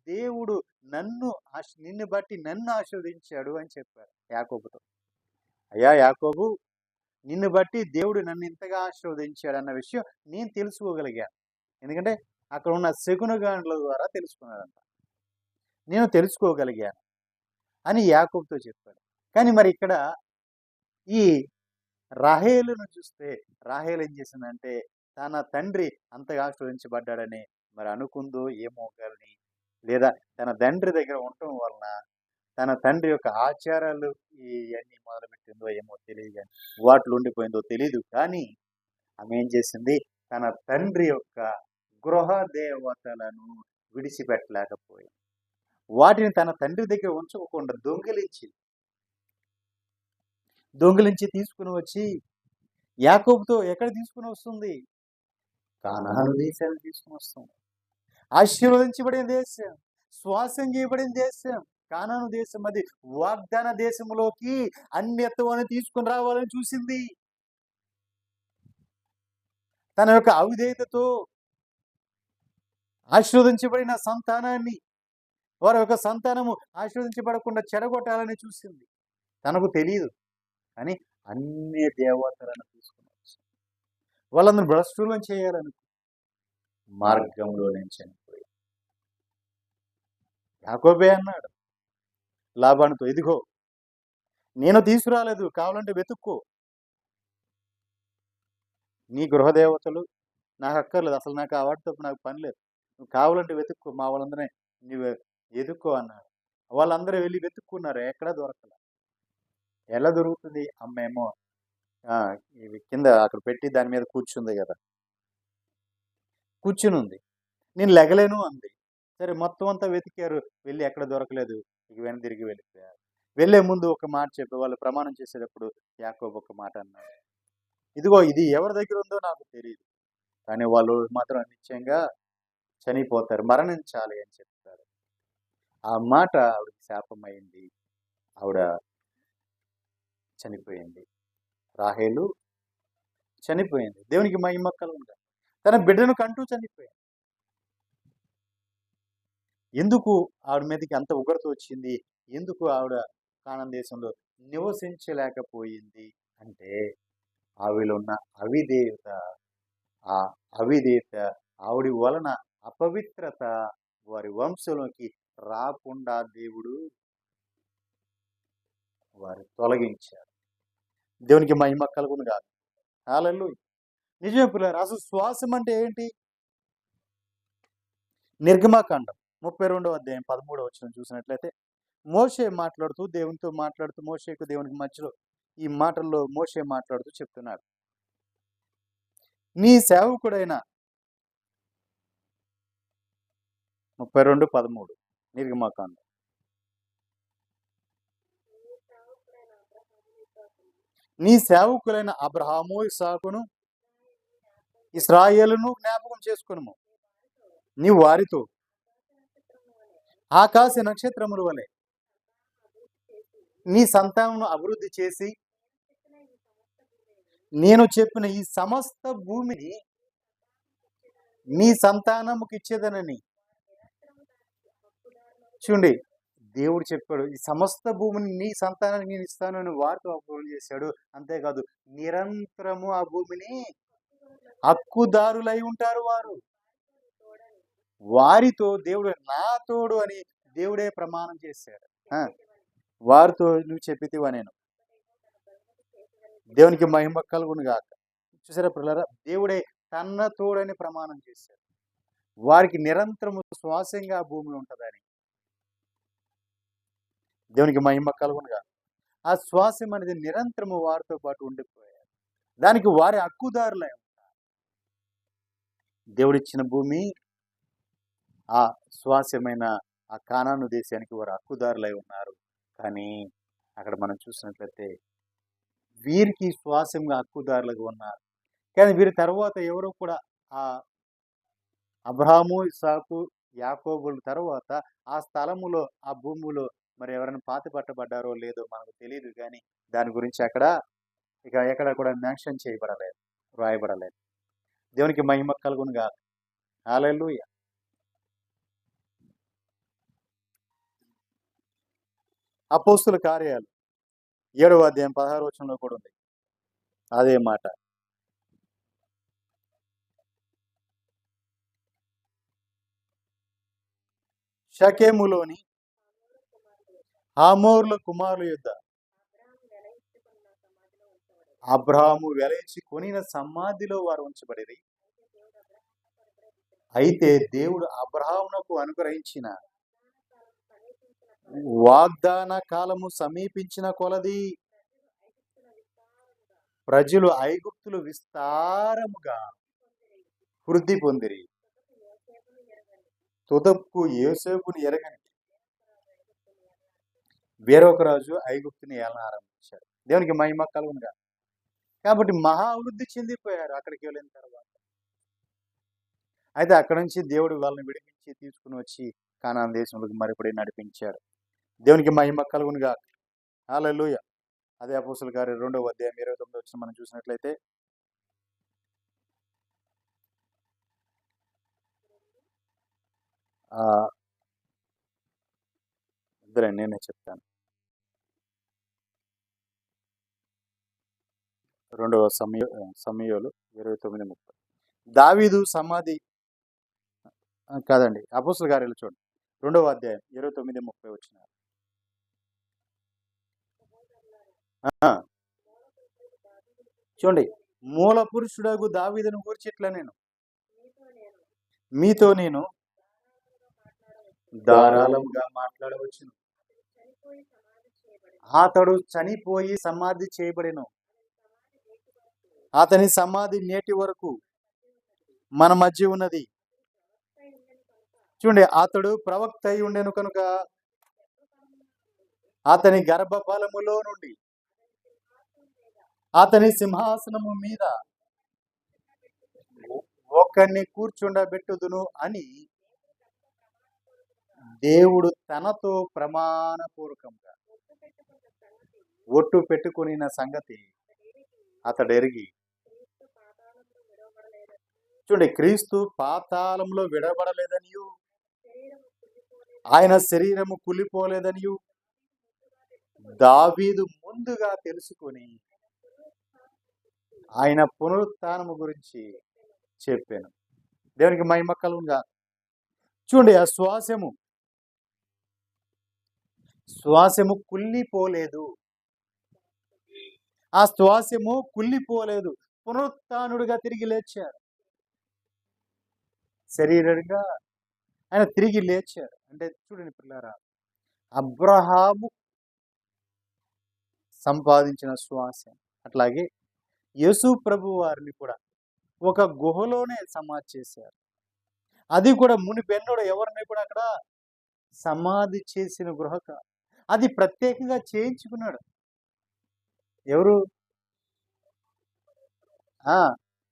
దేవుడు నిన్ను బట్టి నన్ను ఆశీర్వదించాడు అని చెప్పారు యాకోబుతో. అయ్యా యాకోబు, నిన్ను బట్టి దేవుడు నన్ను ఇంతగా ఆశీర్వదించాడు అన్న విషయం నేను తెలుసుకోగలిగాను. ఎందుకంటే అక్కడ ఉన్న శకునగాండ్ల ద్వారా తెలుసుకున్నాడంట. నేను తెలుసుకోగలిగాను అని యాకోబుతో చెప్పాడు. కానీ మరి ఇక్కడ ఈ రాహేలును చూస్తే రాహేలు ఏం చేసిందంటే తన తండ్రి అంతగా ఆశీర్వదించబడ్డాడని మరి అనుకుందో ఏమో కానీ, లేదా తన తండ్రి దగ్గర ఉండటం వలన తన తండ్రి యొక్క ఆచారాలు ఇవన్నీ మొదలుపెట్టిందో ఏమో తెలియదు, కానీ వాటిలో ఉండిపోయిందో తెలియదు. కానీ ఆమె ఏం చేసింది, తన తండ్రి యొక్క గృహ దేవతలను విడిచిపెట్టలేకపోయింది. వాటిని తన తండ్రి దగ్గర ఉంచకుండా దొంగిలించి తీసుకుని వచ్చి యాకోబుతో ఎక్కడ తీసుకుని వస్తుంది? కానాను దేశాన్ని తీసుకుని వస్తుంది. ఆశీర్వదించబడిన దేశం, శ్వాసం చేయబడిన దేశం కానాను దేశం. అది వాగ్దాన దేశంలోకి అన్యత్వాన్ని తీసుకుని రావాలని చూసింది. తన యొక్క అవిధేయతతో ఆశీర్వదించబడిన సంతానాన్ని, వారి యొక్క సంతానము ఆశీర్వదించబడకుండా చెడగొట్టాలని చూసింది. తనకు తెలియదు, కానీ అన్ని దేవతలను తీసుకుని వచ్చింది. వాళ్ళందరూ భ్రష్టులను చేయాలని మార్గంలో నేను చనిపోయి. యాకోబే అన్నాడు లాబానుతో, ఇదిగో నేను తీసుకురాలేదు, కావాలంటే వెతుక్కో, నీ గృహదేవతలు నాకు అక్కర్లేదు, అసలు నాకు వాటితో నాకు పని లేదు, నువ్వు కావాలంటే వెతుక్కో, మా వాళ్ళందరినీ నువ్వు ఎదుక్కో అన్నాడు. వాళ్ళందరూ వెళ్ళి వెతుక్కున్నారు, ఎక్కడా దొరకలే. ఎలా దొరుకుతుంది? అమ్మేమో ఇవి కింద అక్కడ పెట్టి దాని మీద కూర్చుంది కదా, కూర్చుని ఉంది. నేను లెగలేను అంది. సరే మొత్తం అంతా వెతికారు, వెళ్ళి ఎక్కడ దొరకలేదు, ఇక వెనక్కి తిరిగి వెళ్ళిపోయారు. వెళ్ళే ముందు ఒక మాట చెప్పి వాళ్ళు ప్రమాణం చేసేటప్పుడు యాకోబు ఒక మాట అన్నాడు, ఇదిగో ఇది ఎవరి దగ్గర ఉందో నాకు తెలియదు, కానీ వాళ్ళు మాత్రం నిశ్చయంగా చనిపోతారు, మరణించాలి అని చెప్తారు. ఆ మాట ఆవిడకి శాపమైంది, ఆవిడ చనిపోయింది. రాహేలు చనిపోయింది. దేవునికి మహిమ కలుగునుగా. తన బిడ్డను కంటూ చనిపోయింది. ఎందుకు ఆవిడ మీదకి అంత ఉగ్రత వచ్చింది? ఎందుకు ఆవిడ కానాను దేశంలో నివసించలేకపోయింది అంటే ఆవిడలో ఉన్న అవిధేయత, ఆ అవిధేయత ఆవిడ వలన అపవిత్రత వారి వంశంలోకి రాకుండా దేవుడు వారు తొలగించారు. దేవునికి మహిమ కలుగునుగా. హల్లెలూయా. నిజమే పిల్లలు. అసలు శ్వాసం అంటే ఏంటి? నిర్గమాకాండం 32వ అధ్యాయం 13వ వచనం చూసినట్లయితే, మోషే మాట్లాడుతూ దేవునితో మాట్లాడుతూ మోషేకు దేవునికి మధ్యలో ఈ మాటల్లో మోషే మాట్లాడుతూ చెప్తున్నాడు. నీ సేవకుడైన 32:13 నిర్గమాకాండం. నీ సేవకులైన అబ్రహాము, ఇస్సాకును, ఇశ్రాయేలును జ్ఞాపకం చేసుకొనుము. నీవు వారితో ఆకాశ నక్షత్రముల వలె నీ సంతానమును అభివృద్ధి చేసి, నేను చెప్పిన ఈ సమస్త భూమిని నీ సంతానముకి ఇచ్చేదనని. చూడండి, దేవుడు చెప్పాడు, ఈ సమస్త భూమిని నీ సంతానానికి నేను ఇస్తాను అని వారితో వాగ్దానం చేశాడు. అంతేకాదు, నిరంతరము ఆ భూమిని హక్కుదారులై ఉంటారు వారు. వారితో దేవుడు నా తోడు అని దేవుడే ప్రమాణం చేశాడు. వారితో నువ్వు చెప్పితివా నేను. దేవునికి మహిమ కలుగును గాక. చూసారా పిల్లరా, దేవుడే తన తోడని ప్రమాణం చేశాడు. వారికి నిరంతరము శ్వాసంగా భూమి ఉంటుందని. దేవునికి మహిమ కలుగును గాక. ఆ శ్వాసం అనేది నిరంతరము వారితో పాటు ఉండిపోయారు. దానికి వారి హక్కుదారులై ఉంటారు. దేవుడిచ్చిన భూమి, ఆ శ్వాసమైన ఆ కానాను దేశానికి వారు హక్కుదారులై ఉన్నారు. కానీ అక్కడ మనం చూసినట్లయితే వీరికి శ్వాసంగా హక్కుదారులుగా ఉన్నారు. కానీ వీరి తర్వాత ఎవరు కూడా ఆ అబ్రహాము, ఇస్సాకు, యాకోబుల తర్వాత ఆ స్థలములో, ఆ భూమిలో మరి ఎవరైనా పాతి పట్టబడ్డారో లేదో మనకు తెలియదు. కానీ దాని గురించి అక్కడ ఎక్కడ కూడా మెన్షన్ చేయబడలేదు, రాయబడలేదు. దేవునికి మహిమ కలుగును గాక. హల్లెలూయా. అపోస్తుల కార్యాలు 7వ అధ్యాయం 16వ వచనంలో కూడా ఉంది అదే మాట. షకేములోని హమోరుల కుమారుల యుద్ధ అబ్రహాము వెలయించి కొనిన సమాధిలో వారు ఉంచబడిరి. అయితే దేవుడు అబ్రహామునకు అనుగ్రహించిన వాగ్దాన కాలము సమీపించిన కొలది ప్రజలు ఐగుప్తులు విస్తారముగా వృద్ధి పొందిరి. తుదకు యోసేపుని ఎరగని వేరొక రాజు ఐగుప్తుని ఏలన ఆరంభించాడు. దేవునికి మహిమ కలుగునుగా. కాబట్టి మహా అభివృద్ధి చెందిపోయారు అక్కడికి వెళ్ళిన తర్వాత. అయితే అక్కడ నుంచి దేవుడు వాళ్ళని విడిపించి తీసుకుని వచ్చి కానాన్ దేశంలోకి మరిపడి నడిపించాడు. దేవునికి మహిమ కలుగునుగా. హల్లెలూయా. అదే అపోస్తలుల కార్యాలు 2వ అధ్యాయం 29వ వచనం మనం చూసినట్లయితే, ఇద్దరే నేనే చెప్తాను. 2వ సమూయేలు 29:30. దావీదు సమాధి కాదండి, అపోస్తలుల కార్యాలు చూడండి 2వ అధ్యాయం 29:30 వచ్చిన. చూడండి, మూల పురుషుడగు దావీదును గూర్చి ఇట్లా నేను మీతో నేను ధారాళంగా మాట్లాడవచ్చును. అతడు చనిపోయి సమాధి చేయబడిను. అతని సమాధి నేటి వరకు మన మధ్య ఉన్నది. చూడండి, అతడు ప్రవక్త అయి ఉండెను కనుక అతని గర్భఫలములో నుండి అతని సింహాసనము మీద ఒకరిని కూర్చుండబెట్టుదును అని దేవుడు తనతో ప్రమాణపూర్వకంగా ఒట్టు పెట్టుకుని సంగతి అతడెరిగి. చూడండి, క్రీస్తు పాతాళంలో విడబడలేదనియు ఆయన శరీరము కులిపోలేదనియు దావీదు ముందుగా తెలుసుకొని ఆయన పునరుత్థానము గురించి చెప్పాను. దేవునికి మహిమ కలుగునుగా. చూడండి, ఆ శ్వాసము కుళ్ళిపోలేదు. ఆ శ్వాసము కుళ్ళిపోలేదు, పునరుత్థానుడిగా తిరిగి లేచారు. శరీరంగా ఆయన తిరిగి లేచారు. అంటే చూడండి పిల్లారా, అబ్రహాము సంపాదించిన శ్వాస. అట్లాగే యేసు ప్రభు వారిని కూడా ఒక గుహలోనే సమాధి చేశారు. అది కూడా మునిపెన్నడూ ఎవరిని కూడా అక్కడ సమాధి చేసిన గృహ కాదు. అది ప్రత్యేకంగా చేయించుకున్నాడు. ఎవరు? ఆ!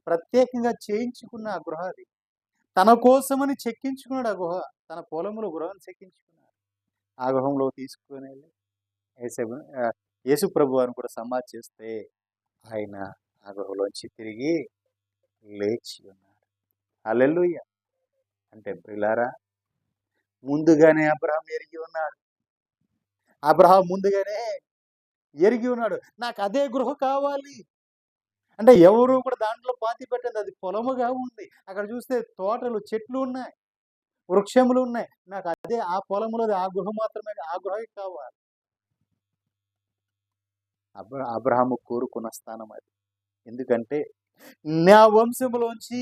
ప్రత్యేకంగా చేయించుకున్న ఆ గృహ అది. తన కోసమని చెక్కించుకున్నాడు ఆ గుహ. తన పొలంలో గృహం చెక్కించుకున్నాడు. ఆ గృహంలో తీసుకొనెళ్ళి యేసు ప్రభువారిని కూడా సమాధి చేస్తే ఆయన ఆ గృహలోంచి తిరిగి లేచి ఉన్నాడు. హల్లెలూయా! అంటే ప్రియులారా, ముందుగానే అబ్రహాం ఎరిగి ఉన్నాడు. అబ్రహాం ముందుగానే ఎరిగి ఉన్నాడు. నాకు అదే గృహ కావాలి. అంటే ఎవరు కూడా దాంట్లో పాతిపెట్టంది. అది పొలముగా ఉంది. అక్కడ చూస్తే తోటలు, చెట్లు ఉన్నాయి. వృక్షములు ఉన్నాయి. నాకు అదే ఆ పొలంలోది ఆ గృహ మాత్రమే, ఆ గృహే కావాలి. అబ్రహాము కోరుకున్న స్థానం అది. ఎందుకంటే నా వంశములోంచి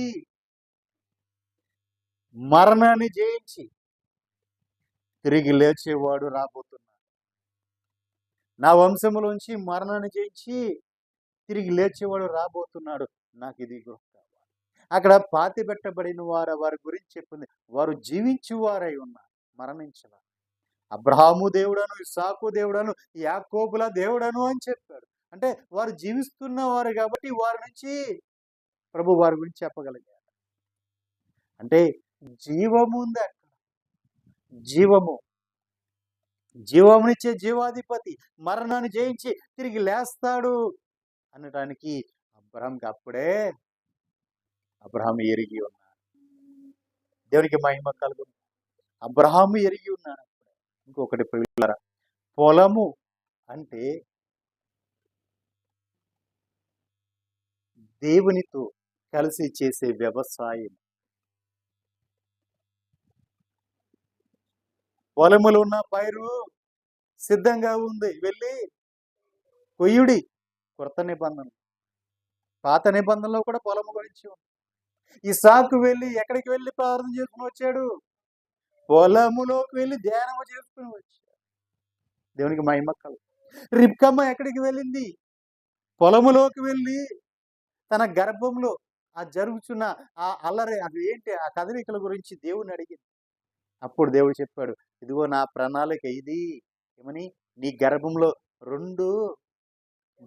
మరణాన్ని జయించి తిరిగి లేచేవాడు రాబోతున్నాడు. నా వంశములోంచి మరణాన్ని జయించి తిరిగి లేచేవాడు రాబోతున్నాడు. నాకు ఇది గృహ కావాలి. అక్కడ పాతిపెట్టబడిన వారి గురించి చెప్పింది. వారు జీవించువారై ఉన్నారు, మరణించలా. అబ్రహాము దేవుడను, ఇస్సాకు దేవుడను, యాకోబుల దేవుడను అని చెప్పాడు. అంటే వారు జీవిస్తున్నవారు కాబట్టి వారి నుంచి ప్రభు వారి గురించి చెప్పగలిగారు. అంటే జీవము ఉంది అక్కడ. జీవము, జీవమునిచ్చే జీవాధిపతి మరణాన్ని జయించి తిరిగి లేస్తాడు అనడానికి అబ్రహాంకి అప్పుడే అబ్రహాము ఎరిగి ఉన్నాడు. దేవునికి మహిమ కలుగును. అబ్రహాము ఎరిగి ఉన్నాడు. ఇంకొకటి ప్రియులారా, పొలము అంటే దేవునితో కలిసి చేసే వ్యవసాయం. పొలములో ఉన్న పైరు సిద్ధంగా ఉంది, వెళ్ళి కొయ్యుడి. కొత్త నిబంధన, పాత నిబంధనలో కూడా పొలము గురించి ఉంది. ఇస్సాకు వెళ్ళి ఎక్కడికి వెళ్ళి ప్రార్థన చేసుకుని వచ్చాడు? పొలములోకి వెళ్ళి ధ్యానము చేసుకుని వచ్చాడు. దేవునికి మహిమ కలుగు. రిబ్కమ్మ ఎక్కడికి వెళ్ళింది? పొలములోకి వెళ్ళి తన గర్భంలో ఆ జరుగుతున్న ఆ అల్లరి, అది ఏంటి ఆ కదలికల గురించి దేవుని అడిగింది. అప్పుడు దేవుడు చెప్పాడు, ఇదిగో నా ప్రణాళిక ఇది. ఏమని? నీ గర్భంలో 2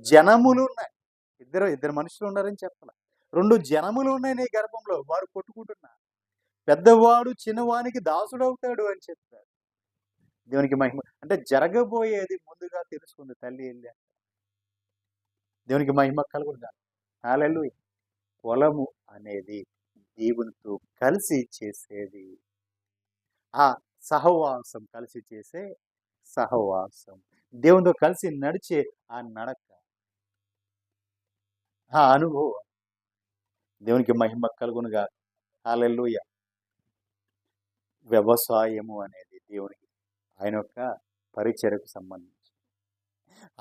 జనములు ఉన్నాయి. ఇద్దరు మనుషులు ఉన్నారని చెప్పాల. 2 జనములు ఉన్నాయి నీ గర్భంలో, వారు కొట్టుకుంటున్నారు. పెద్దవాడు చిన్నవానికి దాసుడవుతాడు అని చెప్పాడు. దేవునికి మహిమ. అంటే జరగబోయేది ముందుగా తెలుసుకుంది తల్లి వెళ్ళి. దేవునికి మహిమ కలుగును. హల్లెలూయా. పొలము అనేది దేవునితో కలిసి చేసేది. ఆ సహవాసం, కలిసి చేసే సహవాసం, దేవునితో కలిసి నడిచే ఆ నడక, ఆ అనుభవం. దేవునికి మహిమ కలుగునుగా. హల్లెలూయా. వ్యవసాయము అనేది దేవునికి ఆయన యొక్క పరిచర్యకు సంబంధించి.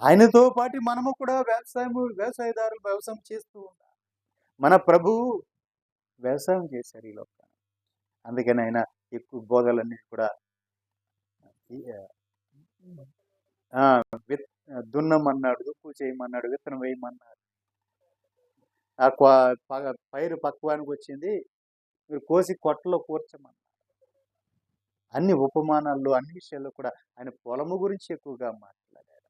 ఆయనతో పాటు మనము కూడా వ్యవసాయదారులు వ్యవసాయం చేస్తూ ఉంటాం. మన ప్రభువు వ్యవసాయం చేశారు ఈ లోకాన్ని. అందుకని ఆయన ఎక్కువ బోధలన్నీ కూడా దున్నమన్నాడు, దుక్కు చేయమన్నాడు, విత్తనం వేయమన్నాడు. ఆ పైరు పక్వానికి వచ్చింది, మీరు కోసి కొట్టలో కూర్చమన్నారు. అన్ని ఉపమానాల్లో, అన్ని విషయాల్లో కూడా ఆయన పొలము గురించి ఎక్కువగా మాట్లాడారు.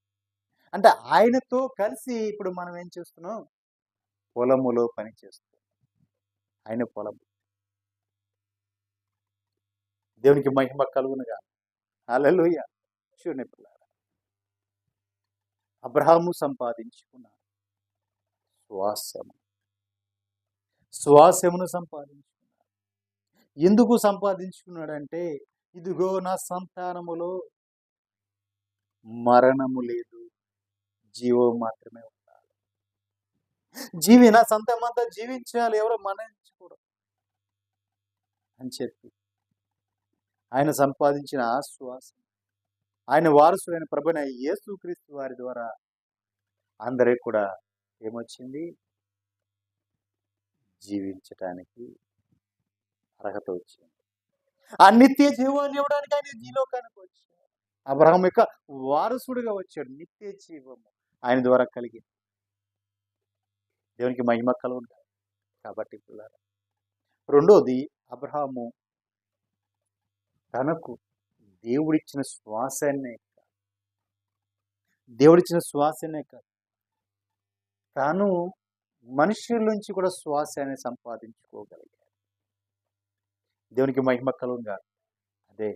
అంటే ఆయనతో కలిసి ఇప్పుడు మనం ఏం చేస్తున్నాం? పొలములో పని చేస్తున్నాం. ఆయన పొలము. దేవునికి మహిమ కలుగునుగా. హల్లెలూయా. చూడండి పిల్లారా, అబ్రహాము సంపాదించుకున్నాడు శ్వాసమును సంపాదించుకున్నాడు. ఎందుకు సంపాదించుకున్నాడంటే, ఇదిగో నా సంతానములో మరణము లేదు, జీవం మాత్రమే ఉండాలి. నా సంతానం అంతా జీవించాలి, ఎవరో మరణించకూడదు అని చెప్పి ఆయన సంపాదించిన ఆ శ్వాసం, ఆయన వారసుడైన ప్రభువైన యేసుక్రీస్తు వారి ద్వారా అందరికి కూడా ఏమొచ్చింది? జీవించటానికి అర్హత వచ్చింది. ఆ నిత్య జీవాన్ని ఇవ్వడానికి ఆయన ఈ లోకానికి వచ్చాడు. అబ్రహాం యొక్క వారసుడిగా వచ్చాడు. నిత్య జీవము ఆయన ద్వారా కలిగింది. దేవునికి మహిమ కలుగును. కాబట్టి పిల్లారా, రెండోది, అబ్రహాము తనకు దేవుడిచ్చిన శ్వాసనే కాదు, తాను మనుషుల నుంచి కూడా శ్వాసాన్ని సంపాదించుకోగలిగాడు. దేవునికి మహిమ కలుగును. అదే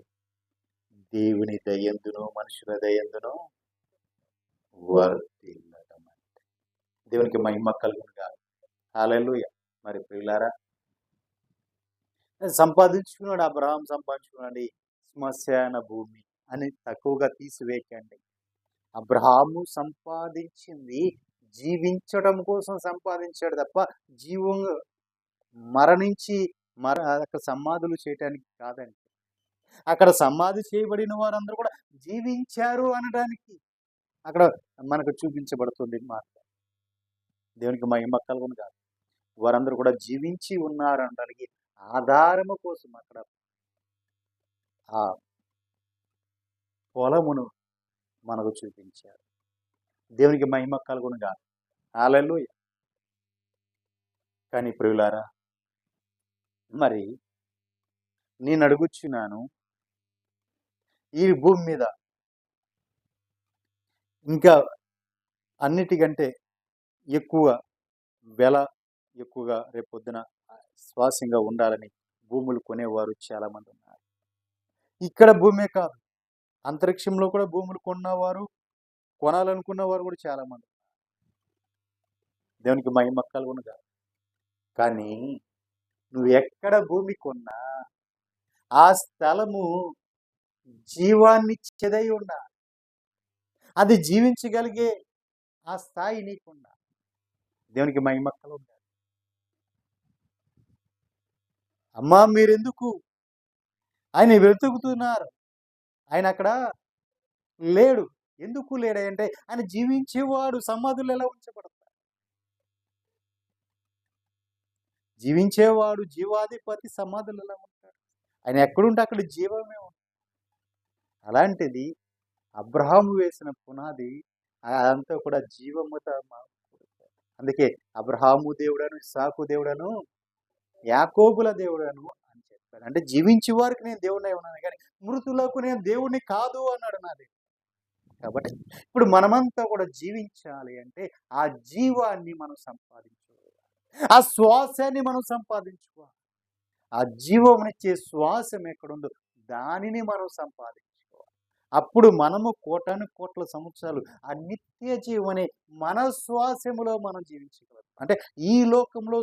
దేవుని దయందును మనుషుల దయందును వర్ధిల్లడం అంటే. దేవునికి మహిమ కలుగును. హల్లెలూయా. మరి ప్రియులారా, సంపాదించుకున్నాడు, అబ్రహాం సంపాదించుకున్నాడు శ్మశాన భూమి అని తక్కువగా తీసివేయకండి. అబ్రహాము సంపాదించింది జీవించడం కోసం సంపాదించాడు తప్ప జీవం మరణించి అక్కడ సమాధులు చేయటానికి కాదండి. అక్కడ సమాధి చేయబడిన వారందరూ కూడా జీవించారు అనడానికి అక్కడ మనకు చూపించబడుతుంది మాట. దేవునికి మహిమ కలుగును కాదు. వారందరూ కూడా జీవించి ఉన్నారు అనడానికి ఆధారము కోసం అక్కడ ఆ పొలమును మనకు చూపించారు. దేవునికి మహిమ కలుగును కాదు. హల్లెలూయా. కానీ ప్రియులారా, మరి నేను అడుగుచున్నాను, ఈ భూమి మీద ఇంకా అన్నిటికంటే ఎక్కువ వెల ఎక్కువగా రేపొద్దున శ్వాసంగా ఉండాలని భూములు కొనేవారు చాలా మంది ఉన్నారు. ఇక్కడ భూమే కాదు, అంతరిక్షంలో కూడా భూములు కొన్నవారు, కొనాలనుకున్న వారు కూడా చాలా మంది. దేవునికి మహిమ కలుగును కాదు. కానీ నువ్వు ఎక్కడ భూమి కొన్నా ఆ స్థలము జీవాన్ని ఇచ్చేదై ఉండాలి. అది జీవించగలిగే ఆ స్థాయి నీకున్నా. దేవునికి మహిమ కలుగును కాదు. అమ్మా, మీరెందుకు ఆయన వెతుకుతున్నారు? ఆయన అక్కడ లేడు. ఎందుకు లేడంటే ఆయన జీవించేవాడు. సమాధులు ఎలా ఉంచబడతారు? జీవించేవాడు, జీవాధిపతి సమాధులు ఎలా ఉంటాడు? ఆయన ఎక్కడుంటే అక్కడ జీవమే ఉంటుంది. అలాంటిది అబ్రహాము వేసిన పునాది అదంతా కూడా జీవముతో. అందుకే అబ్రహాము దేవుడను, ఇస్సాకు దేవుడను, యాకోబుల దేవుడను అని చెప్పాడు. అంటే జీవించే వారికి నేను దేవుడిని ఉన్నాను, కానీ మృతులకు నేను దేవుడిని కాదు అన్నాడు నా దేవుడు. కాబట్టి ఇప్పుడు మనమంతా కూడా జీవించాలి అంటే ఆ జీవాన్ని మనం సంపాదించుకోవాలి, ఆ శ్వాసాన్ని మనం సంపాదించుకోవాలి. ఆ జీవమునిచ్చే శ్వాసం ఎక్కడుందో దానిని మనం సంపాదించుకోవాలి. అప్పుడు మనము కోట్ల సంవత్సరాలు ఆ నిత్య జీవనే మన శ్వాసములో మనం జీవించగలం. అంటే ఈ లోకంలో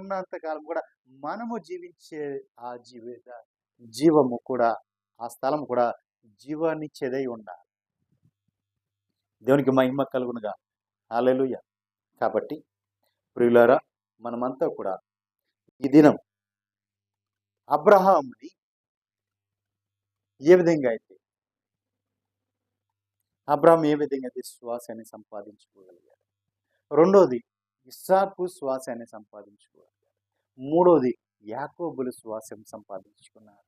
ఉన్నంతకాలం కూడా మనము జీవించే ఆ జీవము కూడా, ఆ స్థలం కూడా జీవాన్నిచ్చేదై ఉండాలి. దేవునికి మహిమ కలుగునుగా. హల్లెలూయా. కాబట్టి ప్రియులారా, మనమంతా కూడా ఈ దినం అబ్రహాముని ఏ విధంగా అయితే శ్వాసాన్ని సంపాదించుకోగలిగాడు, రెండోది ఇస్సాకు శ్వాసాన్ని సంపాదించుకోగలిగాడు, మూడోది యాకోబులు శ్వాసం సంపాదించుకున్నారు.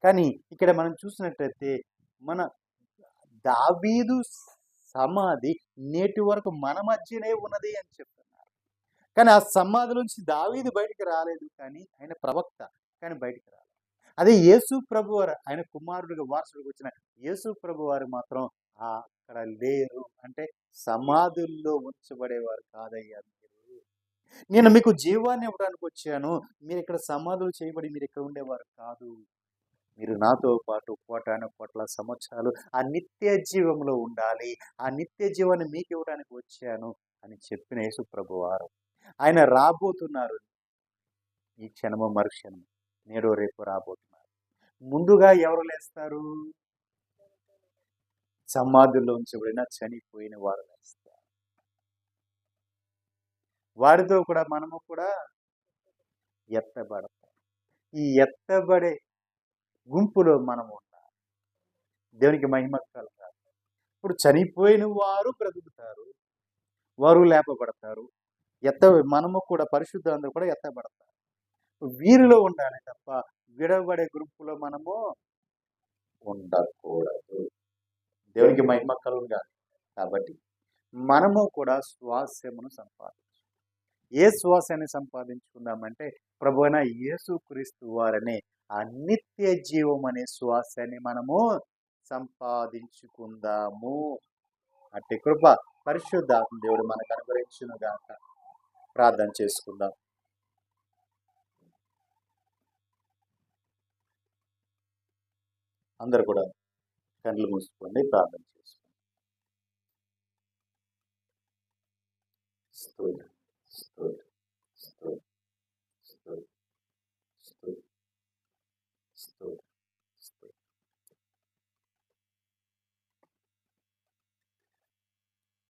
కానీ ఇక్కడ మనం చూసినట్లయితే మన దావీదు సమాధి నేటి వరకు మన మధ్యనే ఉన్నది అని చెప్తున్నారు. కానీ ఆ సమాధి నుంచి దావీదు బయటికి రాలేదు, కానీ ఆయన ప్రవక్త, కానీ బయటికి రాలేదు. అదే యేసు ప్రభు వారు, ఆయన కుమారుడిగా వారసుడికి వచ్చిన యేసు ప్రభు వారు మాత్రం అక్కడ లేరు. అంటే సమాధుల్లో ఉంచబడేవారు కాదయ్యా. నేను మీకు జీవాన్ని ఇవ్వడానికి వచ్చాను, మీరు ఇక్కడ సమాధులు చేయబడి మీరు ఇక్కడ ఉండేవారు కాదు. మీరు నాతో పాటు కోట్ల సంవత్సరాలు ఆ నిత్య జీవంలో ఉండాలి. ఆ నిత్య జీవాన్ని మీకు ఇవ్వడానికి వచ్చాను అని చెప్పిన యేసు ప్రభు వారు ఆయన రాబోతున్నారు. ఈ క్షణము మరుక్షణము, నేడో రేపు రాబోతున్నారు. ముందుగా ఎవరు లేస్తారు? సమాధుల్లో ఉంచబడిన చనిపోయిన వారు లేస్తారు. వారితో కూడా మనము కూడా ఎత్తబడతాం. ఈ ఎత్తబడే గుంపులో మనం ఉండాలి. దేవునికి మహిమ కలగాలి. ఇప్పుడు చనిపోయిన వారు బ్రతుకుతారు, వారు లేపబడతారు. మనము కూడా పరిశుద్ధులందరూ కూడా ఎత్తబడతారు. వీరిలో ఉండాలి తప్ప విడవబడే గ్రూపులో మనము ఉండకూడదు. దేవునికి మహిమ కలుగుగాక. కాబట్టి మనము కూడా స్వాస్యమును ఏ శ్వాసాన్ని సంపాదించుకుందామంటే ప్రభువైన యేసుక్రీస్తు వారనే ఆ నిత్య జీవం అనే శ్వాసాన్ని మనము సంపాదించుకుందాము. అట్టి కృప పరిశుద్ధాత్మ దేవుడు మనకు అనుగ్రహించును గాక. ప్రార్థన చేసుకుందాం. అందరూ కూడా కళ్ళు మూసుకోండి, ప్రార్థన చేసుకోండి. స్తోత్రం స్తోత్రం.